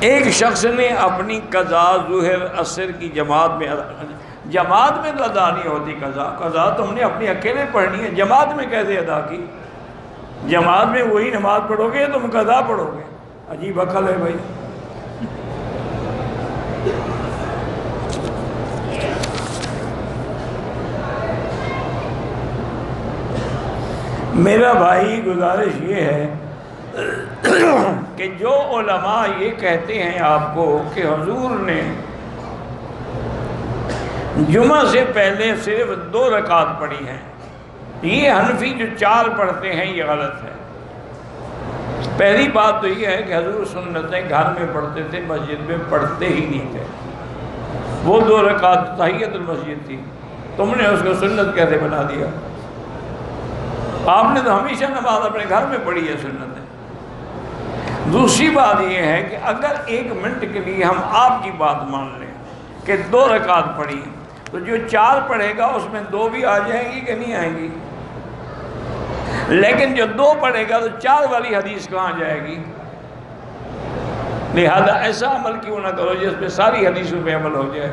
ایک شخص نے اپنی قضا ظہر عصر کی جماعت میں تو ادا نہیں ہوتی قضا تو ہم نے اپنی اکیلے پڑھنی ہے، جماعت میں کیسے ادا کی؟ جماعت میں وہی نماز پڑھو گے تم قضا پڑھو گے؟ عجیب عقل ہے بھائی۔ میرا بھائی گزارش یہ ہے کہ جو علماء یہ کہتے ہیں آپ کو کہ حضور نے جمعہ سے پہلے صرف 2 رکعت پڑھی ہیں، یہ حنفی جو 4 پڑھتے ہیں یہ غلط ہے۔ پہلی بات تو یہ ہے کہ حضور سنتیں گھر میں پڑھتے تھے، مسجد میں پڑھتے ہی نہیں تھے۔ وہ 2 رکعت تحیت المسجد تھی، تم نے اس کو سنت کیسے بنا دیا؟ آپ نے تو ہمیشہ نماز اپنے گھر میں پڑھی ہے سنتیں۔ دوسری بات یہ ہے کہ اگر 1 منٹ کے لیے ہم آپ کی بات مان لیں کہ 2 رکعت پڑھی ہیں تو جو 4 پڑھے گا اس میں 2 بھی آ جائیں گی کہ نہیں آئیں گی؟ لیکن جو 2 پڑھے گا تو 4 والی حدیث کہاں جائے گی؟ لہذا ایسا عمل کیوں نہ کرو جس پہ ساری حدیثوں پہ عمل ہو جائے۔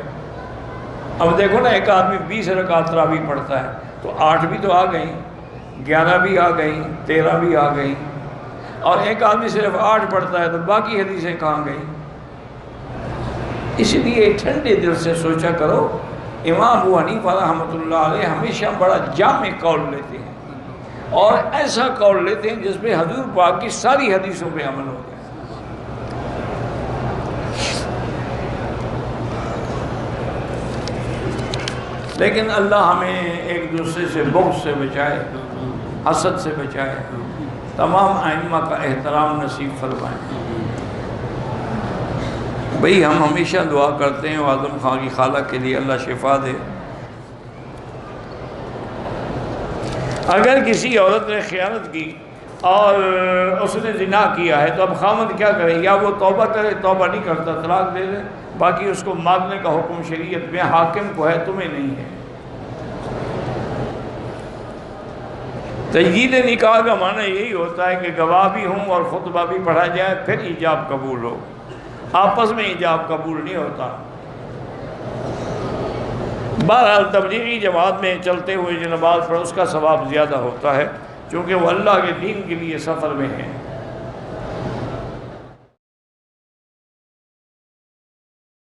اب دیکھو نا، ایک آدمی 20 رکعت تراویح پڑھتا ہے تو 8 بھی تو آ گئیں، 11 بھی آ گئیں، 13 بھی آ گئیں، اور ایک آدمی صرف 8 پڑھتا ہے تو باقی حدیثیں کہاں گئیں؟ اس لیے ٹھنڈے دل سے سوچا کرو۔ امام ابو حنیفہ رحمۃ اللہ علیہ ہمیشہ بڑا جامع قول لیتے ہیں، اور ایسا قول لیتے ہیں جس پہ حضور پاک کی ساری حدیثوں پہ عمل ہو جائے۔ لیکن اللہ ہمیں ایک دوسرے سے بغض سے بچائے، حسد سے بچائے، تمام ائمہ کا احترام نصیب فرمائے۔ بھئی ہم ہمیشہ دعا کرتے ہیں اعظم خان کی خالہ کے لیے اللہ شفا دے۔ اگر کسی عورت نے خیانت کی اور اس نے زنا کیا ہے تو اب خامد کیا کرے؟ یا وہ توبہ کرے، توبہ نہیں کرتا طلاق دے دے، باقی اس کو مارنے کا حکم شریعت میں حاکم کو ہے، تمہیں نہیں ہے۔ تجدید نکاح کا معنی یہی ہوتا ہے کہ گواہ بھی ہوں اور خطبہ بھی پڑھا جائے، پھر ایجاب قبول ہو۔ آپس میں ایجاب قبول نہیں ہوتا۔ بہرحال تبلیغی جماعت میں چلتے ہوئے جو نماز پڑھو اس کا ثواب زیادہ ہوتا ہے، چونکہ وہ اللہ کے دین کے لیے سفر میں ہیں۔